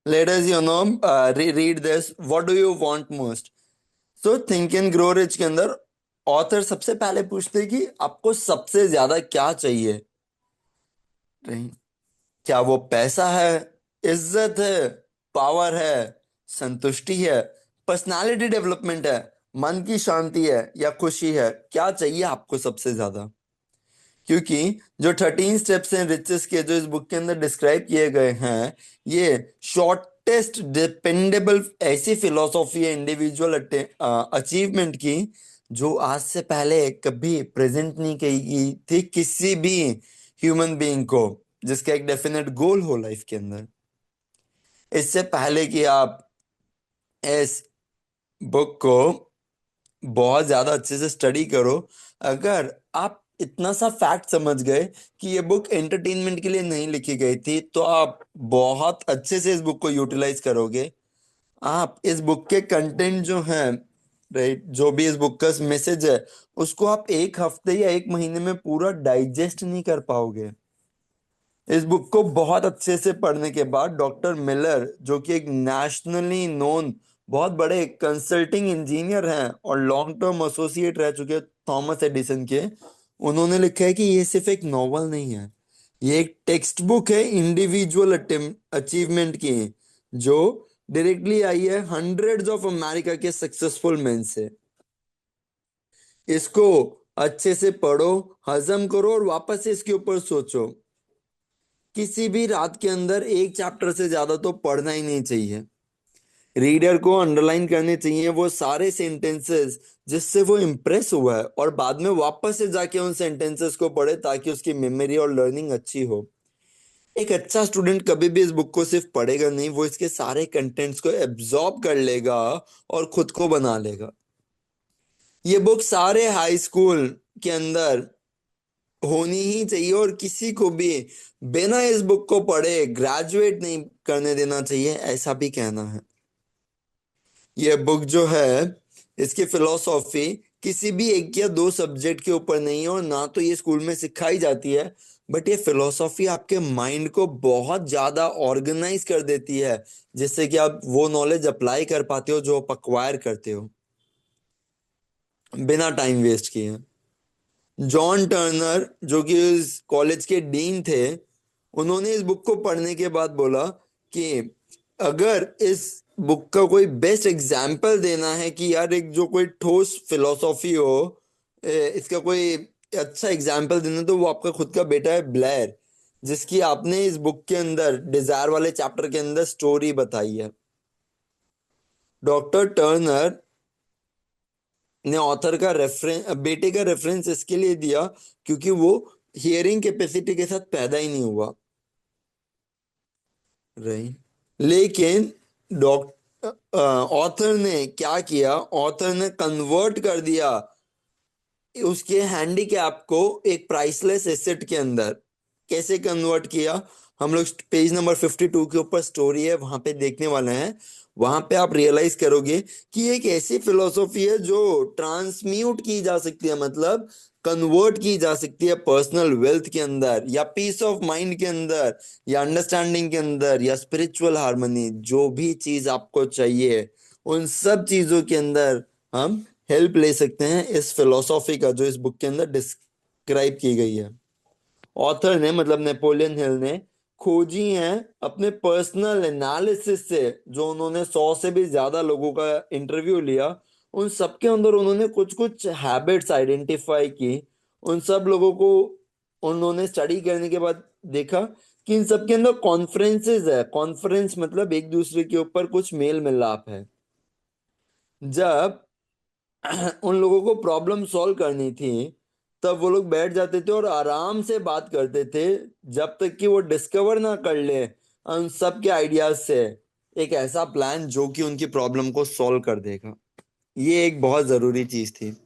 Let us, read this. What do you want most? So think and grow rich के अंदर author सबसे पहले पूछते हैं कि आपको सबसे ज्यादा क्या चाहिए। नहीं, क्या वो पैसा है, इज्जत है, पावर है, संतुष्टि है, पर्सनालिटी डेवलपमेंट है, मन की शांति है या खुशी है? क्या चाहिए आपको सबसे ज्यादा? क्योंकि जो 13 स्टेप्स हैं रिचेस के, जो इस बुक के अंदर डिस्क्राइब किए गए हैं, ये शॉर्टेस्ट डिपेंडेबल ऐसी फिलोसॉफी है इंडिविजुअल अचीवमेंट की, जो आज से पहले कभी प्रेजेंट नहीं की गई थी किसी भी ह्यूमन बीइंग को, जिसका एक डेफिनेट गोल हो लाइफ के अंदर। इससे पहले कि आप इस बुक को बहुत ज्यादा अच्छे से स्टडी करो, अगर आप इतना सा फैक्ट समझ गए कि ये बुक एंटरटेनमेंट के लिए नहीं लिखी गई थी, तो आप बहुत अच्छे से इस बुक को यूटिलाइज करोगे। आप इस बुक के कंटेंट जो है, राइट, जो भी इस बुक का मैसेज है, उसको आप एक हफ्ते या एक महीने में पूरा डाइजेस्ट नहीं कर पाओगे। इस बुक को बहुत अच्छे से पढ़ने के बाद डॉक्टर मिलर, जो कि एक नेशनली नोन बहुत बड़े कंसल्टिंग इंजीनियर हैं और लॉन्ग टर्म एसोसिएट रह चुके हैं थॉमस एडिसन के, उन्होंने लिखा है कि ये सिर्फ एक नॉवल नहीं है, ये एक टेक्स्ट बुक है इंडिविजुअल अचीवमेंट की, जो डायरेक्टली आई है हंड्रेड्स ऑफ अमेरिका के सक्सेसफुल मैन से। इसको अच्छे से पढ़ो, हजम करो और वापस से इसके ऊपर सोचो। किसी भी रात के अंदर एक चैप्टर से ज्यादा तो पढ़ना ही नहीं चाहिए। रीडर को अंडरलाइन करने चाहिए वो सारे सेंटेंसेस जिससे वो इम्प्रेस हुआ है, और बाद में वापस से जाके उन सेंटेंसेस को पढ़े ताकि उसकी मेमोरी और लर्निंग अच्छी हो। एक अच्छा स्टूडेंट कभी भी इस बुक को सिर्फ पढ़ेगा नहीं, वो इसके सारे कंटेंट्स को एब्जॉर्ब कर लेगा और खुद को बना लेगा। ये बुक सारे हाई स्कूल के अंदर होनी ही चाहिए, और किसी को भी बिना इस बुक को पढ़े ग्रेजुएट नहीं करने देना चाहिए, ऐसा भी कहना है। ये बुक जो है, इसकी फिलोसॉफी किसी भी एक या दो सब्जेक्ट के ऊपर नहीं है, और ना तो ये स्कूल में सिखाई जाती है। बट ये फिलोसॉफी आपके माइंड को बहुत ज्यादा ऑर्गेनाइज कर देती है, जिससे कि आप वो नॉलेज अप्लाई कर पाते हो जो आप अक्वायर करते हो बिना टाइम वेस्ट किए। जॉन टर्नर, जो कि इस कॉलेज के डीन थे, उन्होंने इस बुक को पढ़ने के बाद बोला कि अगर इस बुक का कोई बेस्ट एग्जाम्पल देना है कि यार एक जो कोई ठोस फिलोसॉफी हो, इसका कोई अच्छा एग्जाम्पल देना, तो वो आपका खुद का बेटा है ब्लेयर, जिसकी आपने इस बुक के अंदर डिजायर वाले चैप्टर के अंदर स्टोरी बताई है। डॉक्टर टर्नर ने ऑथर का रेफरेंस, बेटे का रेफरेंस इसके लिए दिया क्योंकि वो हियरिंग कैपेसिटी के साथ पैदा ही नहीं हुआ, राइट। लेकिन डॉक्टर ऑथर ने क्या किया, ऑथर ने कन्वर्ट कर दिया उसके हैंडीकैप को एक प्राइसलेस एसेट के अंदर। कैसे कन्वर्ट किया, हम लोग पेज नंबर 52 के ऊपर स्टोरी है, वहां पे देखने वाले हैं। वहां पे आप रियलाइज करोगे कि एक ऐसी फिलोसॉफी है जो ट्रांसम्यूट की जा सकती है, मतलब कन्वर्ट की जा सकती है पर्सनल वेल्थ के अंदर, या पीस ऑफ माइंड के अंदर, या अंडरस्टैंडिंग के अंदर, या स्पिरिचुअल हार्मनी, जो भी चीज आपको चाहिए उन सब चीजों के अंदर हम हेल्प ले सकते हैं इस फिलोसॉफी का, जो इस बुक के अंदर डिस्क्राइब की गई है। ऑथर ने, मतलब नेपोलियन हिल ने, खोजी हैं अपने पर्सनल एनालिसिस से, जो उन्होंने 100 से भी ज्यादा लोगों का इंटरव्यू लिया, उन सबके अंदर उन्होंने कुछ कुछ हैबिट्स आइडेंटिफाई की। उन सब लोगों को उन्होंने स्टडी करने के बाद देखा कि इन सबके अंदर कॉन्फ्रेंसेस है। कॉन्फ्रेंस मतलब एक दूसरे के ऊपर कुछ मेल मिलाप है। जब उन लोगों को प्रॉब्लम सॉल्व करनी थी, तब वो लोग बैठ जाते थे और आराम से बात करते थे, जब तक कि वो डिस्कवर ना कर ले उन सब के आइडियाज से एक ऐसा प्लान जो कि उनकी प्रॉब्लम को सॉल्व कर देगा। ये एक बहुत जरूरी चीज थी।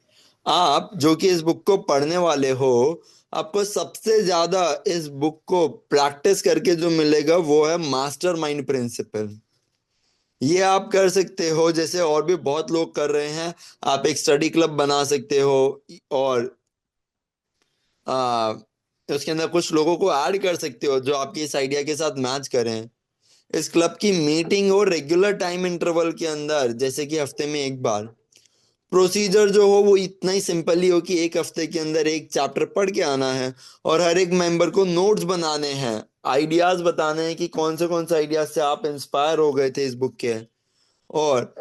आप जो कि इस बुक को पढ़ने वाले हो, आपको सबसे ज्यादा इस बुक को प्रैक्टिस करके जो मिलेगा वो है मास्टर माइंड प्रिंसिपल। ये आप कर सकते हो जैसे और भी बहुत लोग कर रहे हैं। आप एक स्टडी क्लब बना सकते हो, और आ, उसके अंदर कुछ लोगों को ऐड कर सकते हो जो आपकी इस आइडिया के साथ मैच करें। इस क्लब की मीटिंग हो रेगुलर टाइम इंटरवल के अंदर, जैसे कि हफ्ते में एक बार। प्रोसीजर जो हो वो इतना ही सिंपल ही हो कि एक हफ्ते के अंदर एक चैप्टर पढ़ के आना है, और हर एक मेंबर को नोट्स बनाने हैं, आइडियाज बताने हैं कि कौन से आइडियाज से आप इंस्पायर हो गए थे इस बुक के। और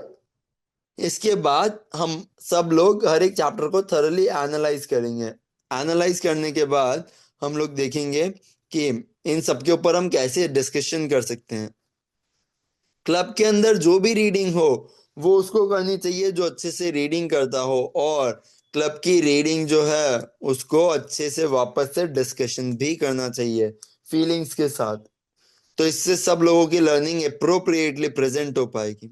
इसके बाद हम सब लोग हर एक चैप्टर को थरोली एनालाइज करेंगे। एनालाइज करने के बाद हम लोग देखेंगे कि इन सब के ऊपर हम कैसे डिस्कशन कर सकते हैं। क्लब के अंदर जो भी रीडिंग हो वो उसको करनी चाहिए जो अच्छे से रीडिंग करता हो, और क्लब की रीडिंग जो है उसको अच्छे से वापस से डिस्कशन भी करना चाहिए फीलिंग्स के साथ। तो इससे सब लोगों की लर्निंग अप्रोप्रिएटली प्रेजेंट हो पाएगी।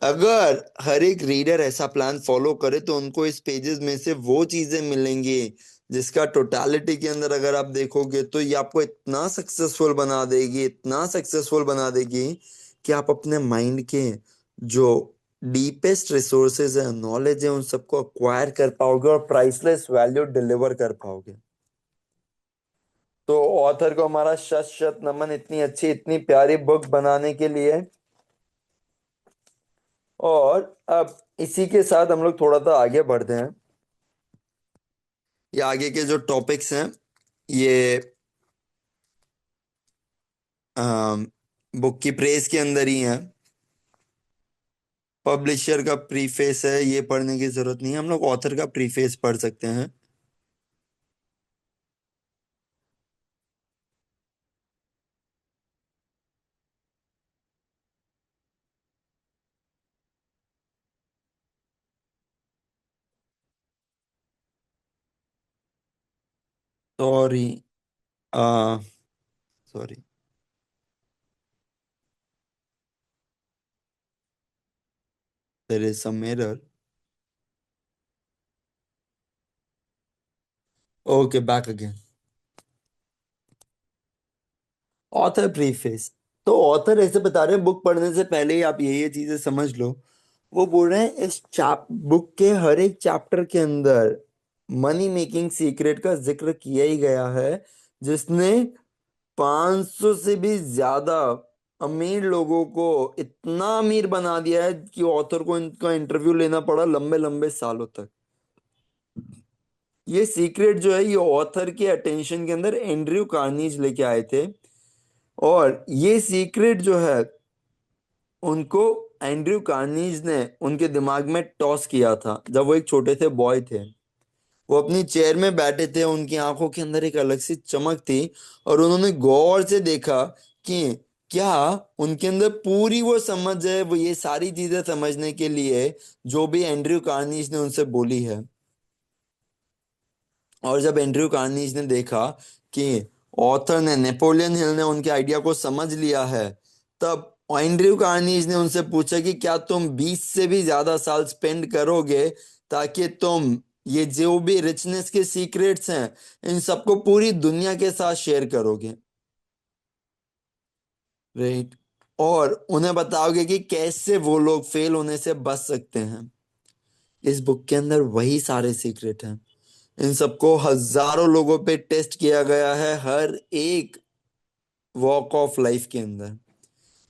अगर हर एक रीडर ऐसा प्लान फॉलो करे तो उनको इस पेजेस में से वो चीजें मिलेंगी जिसका टोटालिटी के अंदर अगर आप देखोगे तो ये आपको इतना सक्सेसफुल बना देगी, इतना सक्सेसफुल बना देगी कि आप अपने माइंड के जो डीपेस्ट रिसोर्सेज है, नॉलेज है, उन सबको अक्वायर कर पाओगे और प्राइसलेस वैल्यू डिलीवर कर पाओगे। तो ऑथर को हमारा शत शत नमन इतनी अच्छी इतनी प्यारी बुक बनाने के लिए। और अब इसी के साथ हम लोग थोड़ा सा आगे बढ़ते हैं। ये आगे के जो टॉपिक्स हैं ये बुक की प्रेस के अंदर ही हैं। पब्लिशर का प्रीफेस है, ये पढ़ने की जरूरत नहीं है, हम लोग ऑथर का प्रीफेस पढ़ सकते हैं। Sorry, ah sorry, there is some error. Okay, back again. Author preface. तो ऑथर ऐसे बता रहे हैं बुक पढ़ने से पहले ही आप ये चीजें समझ लो। वो बोल रहे हैं इस चैप बुक के हर एक चैप्टर के अंदर मनी मेकिंग सीक्रेट का जिक्र किया ही गया है, जिसने 500 से भी ज्यादा अमीर लोगों को इतना अमीर बना दिया है कि ऑथर को इनका इंटरव्यू लेना पड़ा लंबे लंबे सालों तक। ये सीक्रेट जो है ये ऑथर के अटेंशन के अंदर एंड्रयू कार्नीज लेके आए थे। और ये सीक्रेट जो है उनको एंड्रयू कार्नीज ने उनके दिमाग में टॉस किया था जब वो एक छोटे से बॉय थे। वो अपनी चेयर में बैठे थे, उनकी आंखों के अंदर एक अलग सी चमक थी, और उन्होंने गौर से देखा कि क्या उनके अंदर पूरी वो समझ है, वो ये सारी चीजें समझने के लिए जो भी एंड्रयू कार्नीज ने उनसे बोली है। और जब एंड्रयू कार्नीज ने देखा कि ऑथर ने, नेपोलियन हिल ने उनके आइडिया को समझ लिया है, तब एंड्रयू कार्नीज ने उनसे पूछा कि क्या तुम 20 से भी ज्यादा साल स्पेंड करोगे ताकि तुम ये जो भी रिचनेस के सीक्रेट्स हैं इन सबको पूरी दुनिया के साथ शेयर करोगे, राइट? और उन्हें बताओगे कि कैसे वो लोग फेल होने से बच सकते हैं। इस बुक के अंदर वही सारे सीक्रेट हैं। इन सबको हजारों लोगों पे टेस्ट किया गया है हर एक वॉक ऑफ लाइफ के अंदर।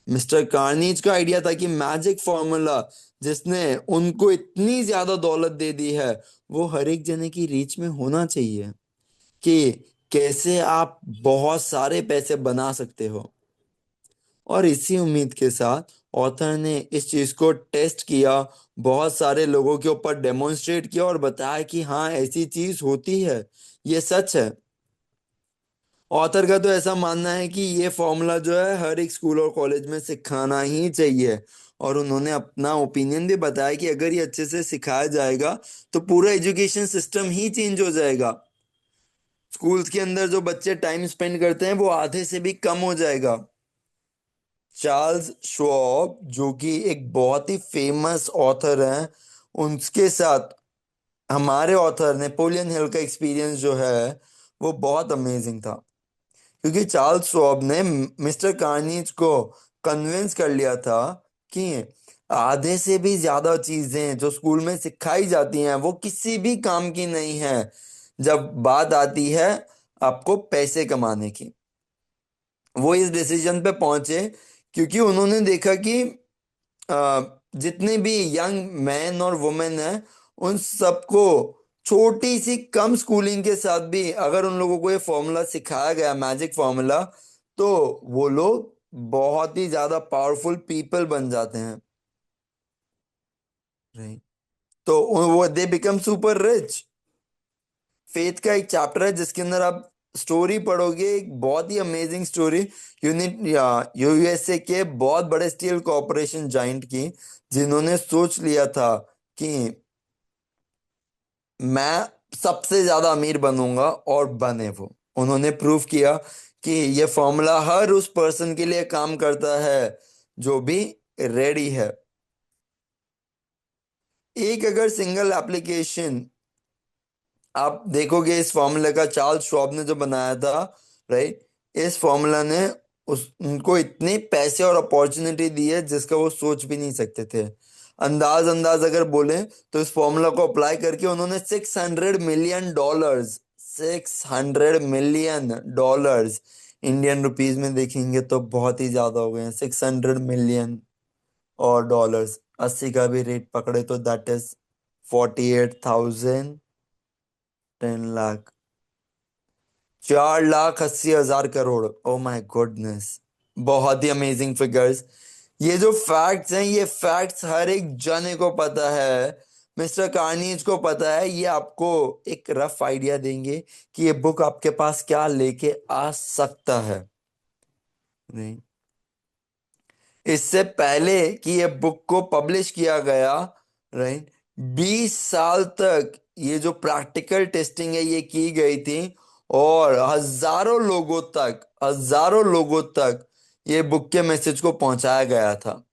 मिस्टर कार्नीज का आइडिया था कि मैजिक फॉर्मूला जिसने उनको इतनी ज्यादा दौलत दे दी है वो हर एक जने की रीच में होना चाहिए, कि कैसे आप बहुत सारे पैसे बना सकते हो। और इसी उम्मीद के साथ ऑथर ने इस चीज को टेस्ट किया, बहुत सारे लोगों के ऊपर डेमोन्स्ट्रेट किया और बताया कि हाँ ऐसी चीज होती है, ये सच है। ऑथर का तो ऐसा मानना है कि ये फॉर्मूला जो है हर एक स्कूल और कॉलेज में सिखाना ही चाहिए। और उन्होंने अपना ओपिनियन भी बताया कि अगर ये अच्छे से सिखाया जाएगा तो पूरा एजुकेशन सिस्टम ही चेंज हो जाएगा। स्कूल्स के अंदर जो बच्चे टाइम स्पेंड करते हैं वो आधे से भी कम हो जाएगा। चार्ल्स श्वाब जो कि एक बहुत ही फेमस ऑथर हैं, उनके साथ हमारे ऑथर नेपोलियन हिल का एक्सपीरियंस जो है वो बहुत अमेजिंग था। क्योंकि चार्ल्स श्वाब ने मिस्टर कार्नीज को कन्विंस कर लिया था कि आधे से भी ज्यादा चीजें जो स्कूल में सिखाई जाती हैं वो किसी भी काम की नहीं है जब बात आती है आपको पैसे कमाने की। वो इस डिसीजन पे पहुंचे क्योंकि उन्होंने देखा कि अ, जितने भी यंग मैन और वुमेन हैं उन सबको छोटी सी कम स्कूलिंग के साथ भी अगर उन लोगों को ये फॉर्मूला सिखाया गया, मैजिक फॉर्मूला, तो वो लोग बहुत ही ज्यादा पावरफुल पीपल बन जाते हैं। Right. तो वो they become super rich. Faith का एक चैप्टर है जिसके अंदर आप स्टोरी पढ़ोगे, एक बहुत ही अमेजिंग स्टोरी। यूनिट यूएसए के बहुत बड़े स्टील कॉर्पोरेशन जाइंट की, जिन्होंने सोच लिया था कि मैं सबसे ज्यादा अमीर बनूंगा, और बने वो। उन्होंने प्रूव किया कि ये फॉर्मूला हर उस पर्सन के लिए काम करता है जो भी रेडी है। एक अगर सिंगल एप्लीकेशन आप देखोगे इस फॉर्मूले का, चार्ल्स श्वाब ने जो बनाया था, राइट, इस फॉर्मूला ने उस उनको इतने पैसे और अपॉर्चुनिटी दी है जिसका वो सोच भी नहीं सकते थे। अंदाज अंदाज अगर बोले तो इस फॉर्मूला को अप्लाई करके उन्होंने $600 मिलियन, $600 मिलियन, इंडियन रुपीज में देखेंगे तो बहुत ही ज्यादा हो गए हैं 600 मिलियन। और डॉलर्स 80 का भी रेट पकड़े तो that is 48,000, 10 lakh, 4,80,000 crore. Oh my goodness, बहुत ही अमेजिंग फिगर्स। ये जो फैक्ट्स हैं, ये फैक्ट्स हर एक जने को पता है, मिस्टर कार्नीज को पता है। ये आपको एक रफ आइडिया देंगे कि ये बुक आपके पास क्या लेके आ सकता है। नहीं, इससे पहले कि ये बुक को पब्लिश किया गया, राइट, 20 साल तक ये जो प्रैक्टिकल टेस्टिंग है ये की गई थी, और हजारों लोगों तक ये बुक के मैसेज को पहुंचाया गया था,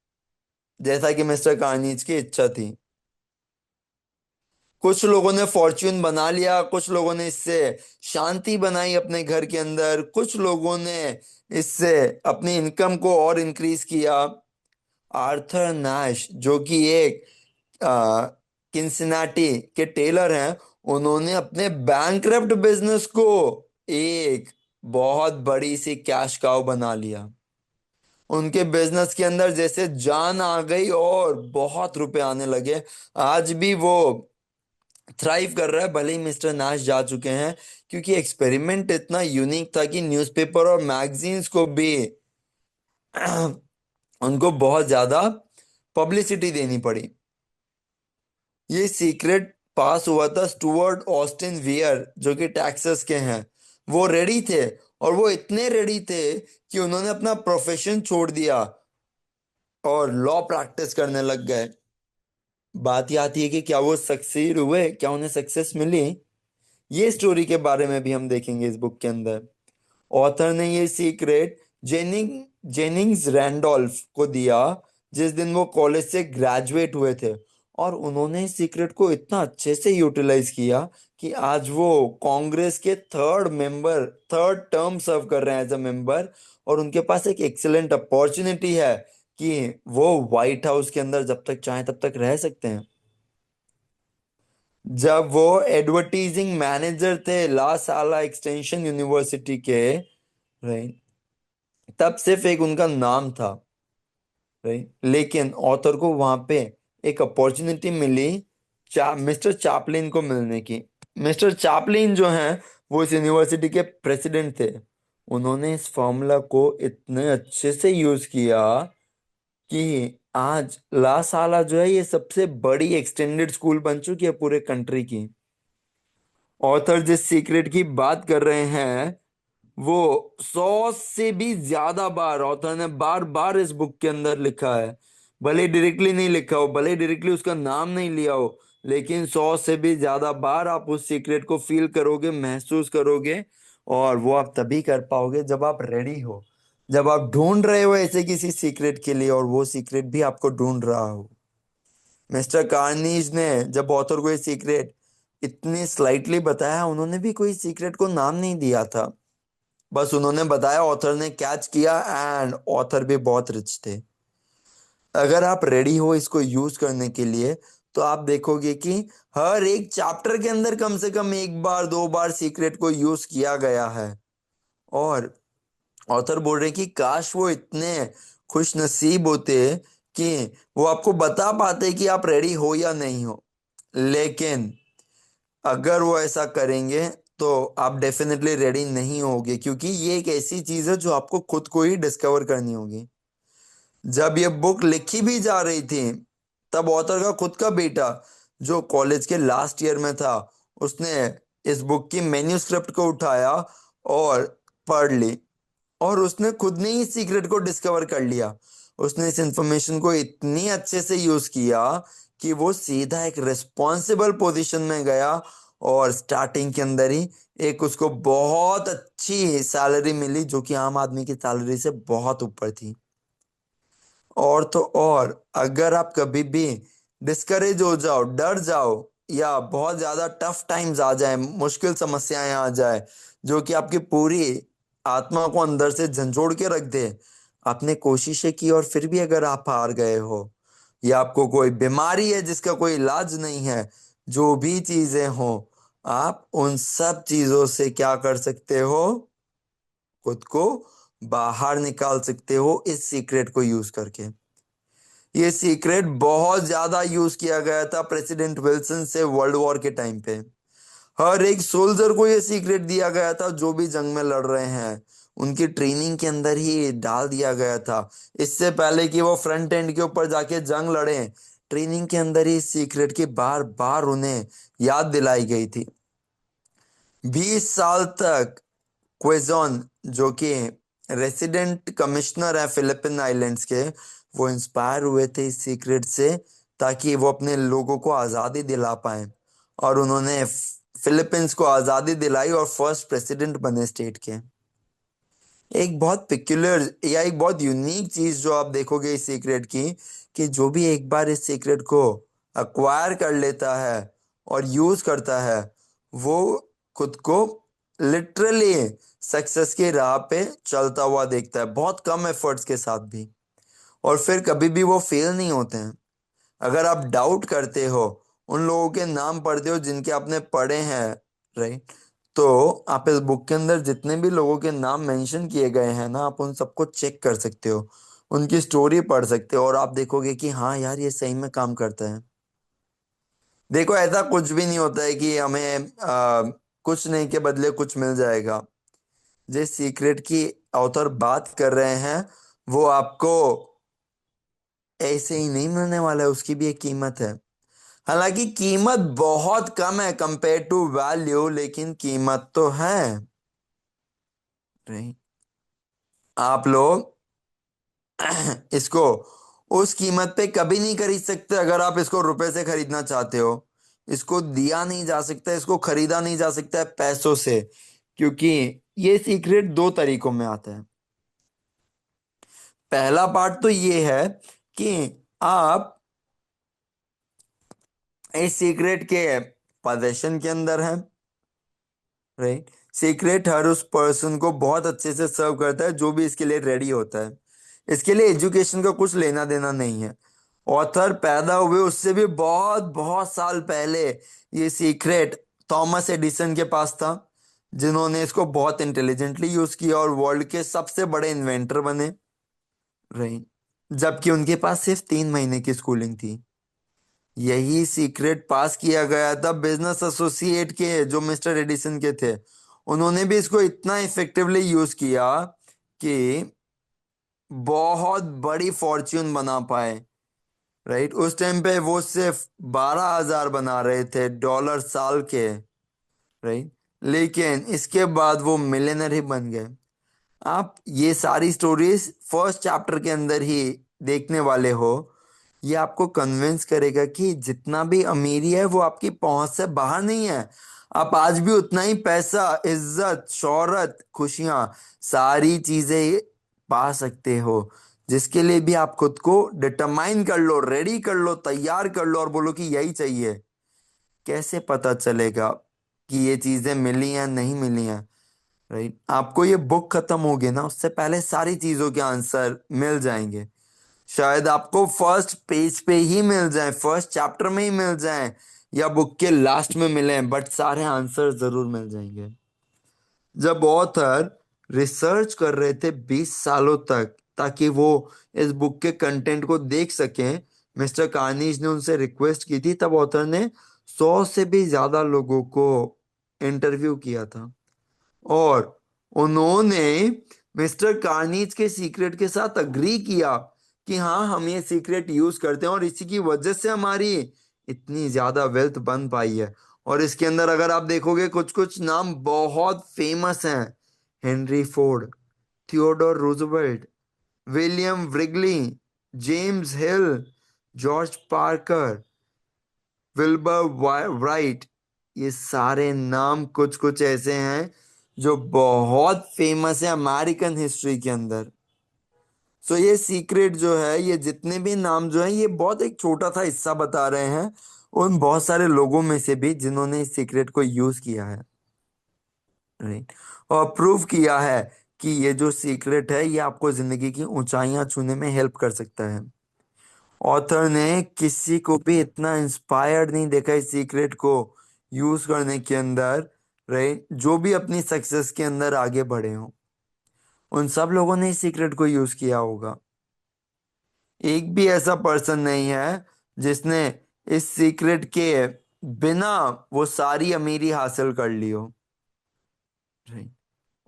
जैसा कि मिस्टर कार्नीज की इच्छा थी। कुछ लोगों ने फॉर्च्यून बना लिया, कुछ लोगों ने इससे शांति बनाई अपने घर के अंदर, कुछ लोगों ने इससे अपनी इनकम को और इंक्रीज किया। आर्थर नैश, जो कि एक किंसिनाटी के टेलर हैं, उन्होंने अपने बैंकरप्ट बिजनेस को एक बहुत बड़ी सी कैश काउ बना लिया। उनके बिजनेस के अंदर जैसे जान आ गई और बहुत रुपए आने लगे। आज भी वो थ्राइव कर रहा है, भले ही मिस्टर नाश जा चुके हैं, क्योंकि एक्सपेरिमेंट इतना यूनिक था कि न्यूज़पेपर और मैगजीन्स को भी उनको बहुत ज्यादा पब्लिसिटी देनी पड़ी। ये सीक्रेट पास हुआ था स्टुअर्ट ऑस्टिन वियर, जो कि टेक्सास के हैं। वो रेडी थे, और वो इतने रेडी थे कि उन्होंने अपना प्रोफेशन छोड़ दिया और लॉ प्रैक्टिस करने लग गए। बात ये आती है कि क्या वो सक्सीड हुए, क्या उन्हें सक्सेस मिली? ये स्टोरी के बारे में भी हम देखेंगे इस बुक के अंदर। ऑथर ने ये सीक्रेट जेनिंग्स रैंडोल्फ को दिया जिस दिन वो कॉलेज से ग्रेजुएट हुए थे, और उन्होंने इस सीक्रेट को इतना अच्छे से यूटिलाइज किया कि आज वो कांग्रेस के थर्ड टर्म सर्व कर रहे हैं एज अ मेंबर, और उनके पास एक एक्सीलेंट अपॉर्चुनिटी है कि वो व्हाइट हाउस के अंदर जब तक चाहे तब तक रह सकते हैं। जब वो एडवर्टीजिंग मैनेजर थे ला साला एक्सटेंशन यूनिवर्सिटी के, राइट, तब सिर्फ एक उनका नाम था, राइट, लेकिन ऑथर को वहां पे एक अपॉर्चुनिटी मिली मिस्टर चैपलिन को मिलने की। मिस्टर चैपलिन जो हैं वो इस यूनिवर्सिटी के प्रेसिडेंट थे। उन्होंने इस फॉर्मूला को इतने अच्छे से यूज किया कि आज ला साला जो है ये सबसे बड़ी एक्सटेंडेड स्कूल बन चुकी है पूरे कंट्री की। ऑथर जिस सीक्रेट की बात कर रहे हैं वो 100 से भी ज्यादा बार ऑथर ने बार बार इस बुक के अंदर लिखा है। भले डायरेक्टली नहीं लिखा हो, भले डायरेक्टली उसका नाम नहीं लिया हो, लेकिन 100 से भी ज्यादा बार आप उस सीक्रेट को फील करोगे, महसूस करोगे। और वो आप तभी कर पाओगे जब आप रेडी हो, जब आप ढूंढ रहे हो ऐसे किसी सीक्रेट के लिए, और वो सीक्रेट भी आपको ढूंढ रहा हो। मिस्टर कार्नीज ने जब ऑथर को ये सीक्रेट इतनी स्लाइटली बताया, उन्होंने भी कोई सीक्रेट को नाम नहीं दिया था, बस उन्होंने बताया, ऑथर ने कैच किया, एंड ऑथर भी बहुत रिच थे। अगर आप रेडी हो इसको यूज करने के लिए, तो आप देखोगे कि हर एक चैप्टर के अंदर कम से कम एक बार दो बार सीक्रेट को यूज किया गया है। और ऑथर बोल रहे कि काश वो इतने खुश नसीब होते कि वो आपको बता पाते कि आप रेडी हो या नहीं हो। लेकिन अगर वो ऐसा करेंगे तो आप डेफिनेटली रेडी नहीं होगे, क्योंकि ये एक ऐसी चीज है जो आपको खुद को ही डिस्कवर करनी होगी। जब ये बुक लिखी भी जा रही थी, तब ऑथर का खुद का बेटा जो कॉलेज के लास्ट ईयर में था, उसने इस बुक की मेन्यूस्क्रिप्ट को उठाया और पढ़ ली, और उसने खुद ने ही सीक्रेट को डिस्कवर कर लिया। उसने इस इंफॉर्मेशन को इतनी अच्छे से यूज किया कि वो सीधा एक रिस्पॉन्सिबल पोजीशन में गया, और स्टार्टिंग के अंदर ही एक उसको बहुत अच्छी सैलरी मिली, जो कि आम आदमी की सैलरी से बहुत ऊपर थी। और तो और, अगर आप कभी भी डिस्करेज हो जाओ, डर जाओ, या बहुत ज्यादा टफ टाइम्स आ जाए, मुश्किल समस्याएं आ जाए जो कि आपकी पूरी आत्मा को अंदर से झंझोड़ के रख दे, आपने कोशिशें की और फिर भी अगर आप हार गए हो, या आपको कोई बीमारी है जिसका कोई इलाज नहीं है, जो भी चीजें हो, आप उन सब चीजों से क्या कर सकते हो? खुद को बाहर निकाल सकते हो इस सीक्रेट को यूज करके। ये सीक्रेट बहुत ज्यादा यूज किया गया था प्रेसिडेंट विल्सन से वर्ल्ड वॉर के टाइम पे। हर एक सोल्जर को ये सीक्रेट दिया गया था जो भी जंग में लड़ रहे हैं, उनकी ट्रेनिंग के अंदर ही डाल दिया गया था। इससे पहले कि वो फ्रंट एंड के ऊपर जाके जंग लड़े, ट्रेनिंग के अंदर ही सीक्रेट की बार बार उन्हें याद दिलाई गई थी। 20 साल तक क्वेजोन, जो कि रेसिडेंट कमिश्नर है फिलिपिन आइलैंड्स के, वो इंस्पायर हुए थे इस सीक्रेट से, ताकि वो अपने लोगों को आज़ादी दिला पाए। और उन्होंने फिलीपींस को आज़ादी दिलाई और फर्स्ट प्रेसिडेंट बने स्टेट के। एक बहुत पिक्युलर या एक बहुत यूनिक चीज जो आप देखोगे इस सीक्रेट की, कि जो भी एक बार इस सीक्रेट को अक्वायर कर लेता है और यूज करता है, वो खुद को लिटरली सक्सेस की राह पे चलता हुआ देखता है, बहुत कम एफर्ट्स के साथ भी। और फिर कभी भी वो फेल नहीं होते हैं। अगर आप डाउट करते हो, उन लोगों के नाम पढ़ते हो जिनके आपने पढ़े हैं, राइट, तो आप इस बुक के अंदर जितने भी लोगों के नाम मेंशन किए गए हैं ना, आप उन सबको चेक कर सकते हो, उनकी स्टोरी पढ़ सकते हो, और आप देखोगे कि हाँ यार, ये सही में काम करता है। देखो, ऐसा कुछ भी नहीं होता है कि हमें कुछ नहीं के बदले कुछ मिल जाएगा। जिस सीक्रेट की ऑथर बात कर रहे हैं, वो आपको ऐसे ही नहीं मिलने वाला है, उसकी भी एक कीमत है। हालांकि कीमत बहुत कम है कंपेयर टू वैल्यू, लेकिन कीमत तो है। राइट। आप लोग इसको उस कीमत पे कभी नहीं खरीद सकते अगर आप इसको रुपए से खरीदना चाहते हो। इसको दिया नहीं जा सकता, इसको खरीदा नहीं जा सकता है पैसों से, क्योंकि ये सीक्रेट दो तरीकों में आता है। पहला पार्ट तो ये है कि आप इस सीक्रेट के पोजीशन के अंदर हैं, राइट। सीक्रेट हर उस पर्सन को बहुत अच्छे से सर्व करता है जो भी इसके लिए रेडी होता है। इसके लिए एजुकेशन का कुछ लेना देना नहीं है। ऑथर पैदा हुए उससे भी बहुत बहुत साल पहले ये सीक्रेट थॉमस एडिसन के पास था, जिन्होंने इसको बहुत इंटेलिजेंटली यूज किया और वर्ल्ड के सबसे बड़े इन्वेंटर बने, राइट। जबकि उनके पास सिर्फ 3 महीने की स्कूलिंग थी। यही सीक्रेट पास किया गया था बिजनेस एसोसिएट के, जो मिस्टर एडिसन के थे। उन्होंने भी इसको इतना इफेक्टिवली यूज किया कि बहुत बड़ी फॉर्च्यून बना पाए, राइट। उस टाइम पे वो सिर्फ 12,000 बना रहे थे डॉलर साल के, राइट। लेकिन इसके बाद वो मिलियनर ही बन गए। आप ये सारी स्टोरीज फर्स्ट चैप्टर के अंदर ही देखने वाले हो। ये आपको कन्विंस करेगा कि जितना भी अमीरी है वो आपकी पहुंच से बाहर नहीं है। आप आज भी उतना ही पैसा, इज्जत, शोहरत, खुशियां, सारी चीजें पा सकते हो, जिसके लिए भी आप खुद को डिटरमाइन कर लो, रेडी कर लो, तैयार कर लो, और बोलो कि यही चाहिए। कैसे पता चलेगा कि ये चीजें मिली या नहीं मिली हैं? राइट। आपको ये बुक खत्म होगी ना, उससे पहले सारी चीजों के आंसर मिल जाएंगे। शायद आपको फर्स्ट पेज पे ही मिल जाए, फर्स्ट चैप्टर में ही मिल जाए, या बुक के लास्ट में मिले, बट सारे आंसर जरूर मिल जाएंगे। जब ऑथर रिसर्च कर रहे थे 20 सालों तक ताकि वो इस बुक के कंटेंट को देख सकें, मिस्टर कार्निज ने उनसे रिक्वेस्ट की थी। तब ऑथर ने 100 से भी ज्यादा लोगों को इंटरव्यू किया था, और उन्होंने मिस्टर कार्निज के सीक्रेट के साथ अग्री किया कि हाँ, हम ये सीक्रेट यूज करते हैं और इसी की वजह से हमारी इतनी ज्यादा वेल्थ बन पाई है। और इसके अंदर अगर आप देखोगे, कुछ कुछ नाम बहुत फेमस हैं: Henry Ford, Theodore Roosevelt, William Wrigley, James Hill, George Parker, Wilbur Wright. ये सारे नाम कुछ कुछ ऐसे हैं जो बहुत फेमस है अमेरिकन हिस्ट्री के अंदर। सो ये सीक्रेट जो है, ये जितने भी नाम जो है, ये बहुत एक छोटा सा हिस्सा बता रहे हैं उन बहुत सारे लोगों में से भी जिन्होंने इस सीक्रेट को यूज किया है, राइट, और प्रूव किया है कि ये जो सीक्रेट है ये आपको जिंदगी की ऊंचाइयां छूने में हेल्प कर सकता है। ऑथर ने किसी को भी इतना इंस्पायर्ड नहीं देखा इस सीक्रेट को यूज करने के अंदर, राइट, जो भी अपनी सक्सेस के अंदर आगे बढ़े हों, उन सब लोगों ने इस सीक्रेट को यूज किया होगा। एक भी ऐसा पर्सन नहीं है जिसने इस सीक्रेट के बिना वो सारी अमीरी हासिल कर ली हो, राइट।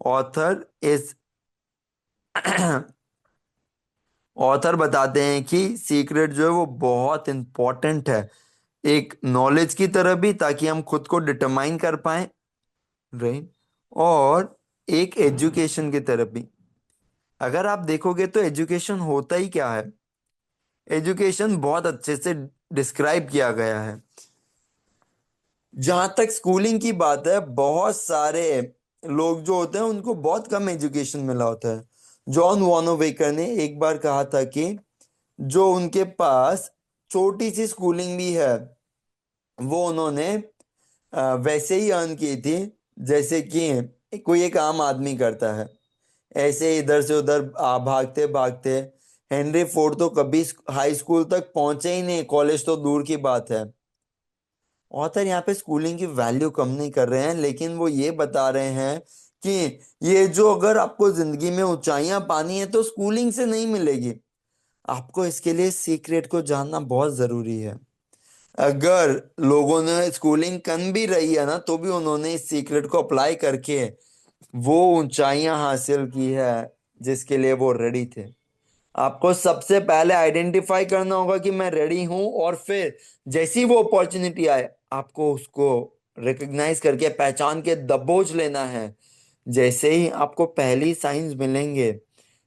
ऑथर इस ऑथर बताते हैं कि सीक्रेट जो है वो बहुत इंपॉर्टेंट है, एक नॉलेज की तरह भी, ताकि हम खुद को डिटरमाइन कर पाए, राइट, और एक एजुकेशन की तरफ भी। अगर आप देखोगे तो एजुकेशन होता ही क्या है, एजुकेशन बहुत अच्छे से डिस्क्राइब किया गया है। जहां तक स्कूलिंग की बात है, बहुत सारे लोग जो होते हैं उनको बहुत कम एजुकेशन मिला होता है। जॉन वॉनोवेकर ने एक बार कहा था कि जो उनके पास छोटी सी स्कूलिंग भी है, वो उन्होंने वैसे ही अर्न की थी जैसे कि कोई एक आम आदमी करता है। ऐसे इधर से उधर भागते भागते हेनरी फोर्ड तो कभी हाई स्कूल तक पहुंचे ही नहीं, कॉलेज तो दूर की बात है। ऑथर यहाँ पे स्कूलिंग की वैल्यू कम नहीं कर रहे हैं, लेकिन वो ये बता रहे हैं कि ये जो, अगर आपको जिंदगी में ऊंचाइयां पानी है तो स्कूलिंग से नहीं मिलेगी, आपको इसके लिए सीक्रेट को जानना बहुत जरूरी है। अगर लोगों ने स्कूलिंग कम भी रही है ना, तो भी उन्होंने इस सीक्रेट को अप्लाई करके वो ऊंचाइयां हासिल की है जिसके लिए वो रेडी थे। आपको सबसे पहले आइडेंटिफाई करना होगा कि मैं रेडी हूं, और फिर जैसी वो अपॉर्चुनिटी आए आपको उसको रिकग्नाइज करके, पहचान के दबोच लेना है। जैसे ही आपको पहली साइंस मिलेंगे,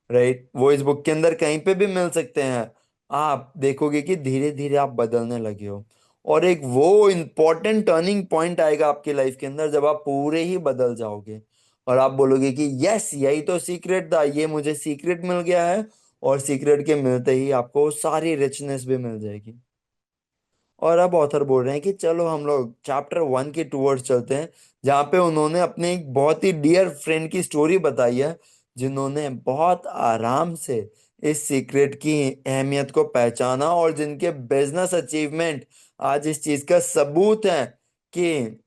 राइट, वो इस बुक के अंदर कहीं पे भी मिल सकते हैं, आप देखोगे कि धीरे धीरे आप बदलने लगे हो। और एक वो इम्पोर्टेंट टर्निंग पॉइंट आएगा आपकी लाइफ के अंदर जब आप पूरे ही बदल जाओगे, और आप बोलोगे कि यस, यही तो सीक्रेट था, ये मुझे सीक्रेट मिल गया है। और सीक्रेट के मिलते ही आपको सारी रिचनेस भी मिल जाएगी। और अब ऑथर बोल रहे हैं कि चलो हम लोग चैप्टर 1 के टूवर्ड्स चलते हैं, जहाँ पे उन्होंने अपने एक बहुत ही डियर फ्रेंड की स्टोरी बताई है, जिन्होंने बहुत आराम से इस सीक्रेट की अहमियत को पहचाना, और जिनके बिजनेस अचीवमेंट आज इस चीज का सबूत है कि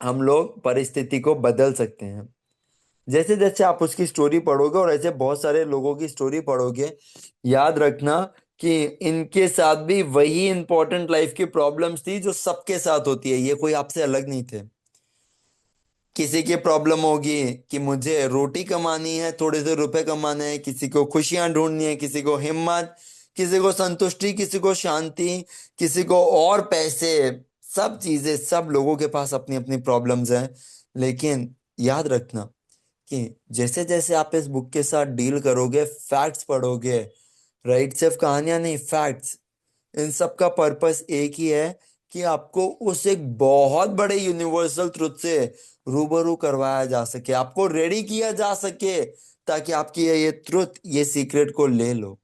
हम लोग परिस्थिति को बदल सकते हैं। जैसे जैसे आप उसकी स्टोरी पढ़ोगे और ऐसे बहुत सारे लोगों की स्टोरी पढ़ोगे, याद रखना कि इनके साथ भी वही इंपॉर्टेंट लाइफ की प्रॉब्लम्स थी जो सबके साथ होती है, ये कोई आपसे अलग नहीं थे। किसी की प्रॉब्लम होगी कि मुझे रोटी कमानी है, थोड़े से रुपए कमाने हैं, किसी को खुशियां ढूंढनी है, किसी को हिम्मत, किसी को संतुष्टि, किसी को शांति, किसी को और पैसे। सब चीजें, सब लोगों के पास अपनी अपनी प्रॉब्लम्स हैं। लेकिन याद रखना कि जैसे जैसे आप इस बुक के साथ डील करोगे, फैक्ट्स पढ़ोगे, राइट, सिर्फ कहानियां नहीं, फैक्ट्स, इन सब का पर्पस एक ही है कि आपको उस एक बहुत बड़े यूनिवर्सल ट्रुथ से रूबरू करवाया जा सके, आपको रेडी किया जा सके, ताकि आपकी ये ट्रुथ, ये सीक्रेट को ले लो।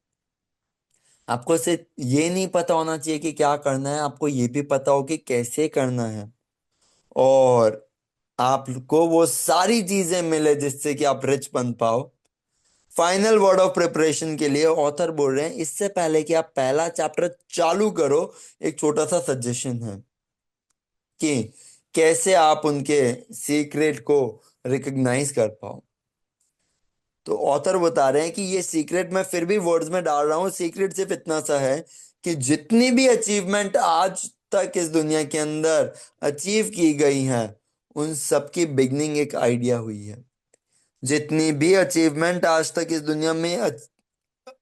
आपको सिर्फ ये नहीं पता होना चाहिए कि क्या करना है, आपको ये भी पता हो कि कैसे करना है, और आपको वो सारी चीजें मिले जिससे कि आप रिच बन पाओ। फाइनल वर्ड ऑफ प्रिपरेशन के लिए ऑथर बोल रहे हैं, इससे पहले कि आप पहला चैप्टर चालू करो, एक छोटा सा सजेशन है कि कैसे आप उनके सीक्रेट को रिकग्नाइज कर पाओ। तो ऑथर बता रहे हैं कि ये सीक्रेट मैं फिर भी वर्ड्स में डाल रहा हूँ, सीक्रेट सिर्फ इतना सा है कि जितनी भी अचीवमेंट आज तक इस दुनिया के अंदर अचीव की गई हैं, उन सबकी बिगनिंग एक आइडिया हुई है। जितनी भी अचीवमेंट आज तक इस दुनिया में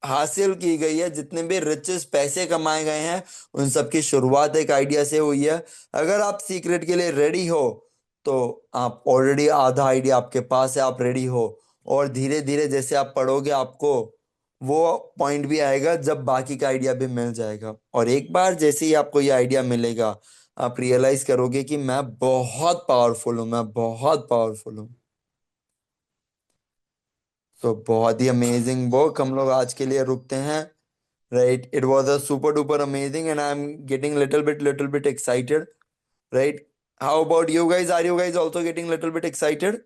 हासिल की गई है, जितने भी रिचेस पैसे कमाए गए हैं, उन सब की शुरुआत एक आइडिया से हुई है। अगर आप सीक्रेट के लिए रेडी हो तो आप ऑलरेडी आधा आइडिया आपके पास है, आप रेडी हो। और धीरे धीरे जैसे आप पढ़ोगे आपको वो पॉइंट भी आएगा जब बाकी का आइडिया भी मिल जाएगा। और एक बार जैसे ही आपको ये आइडिया मिलेगा, आप रियलाइज करोगे कि मैं बहुत पावरफुल हूँ, मैं बहुत पावरफुल हूँ। तो बहुत ही अमेजिंग बुक, हम लोग आज के लिए रुकते हैं। Right, it was a super duper amazing and I'm getting little bit excited. Right, how about you guys? Are you guys also getting little bit excited?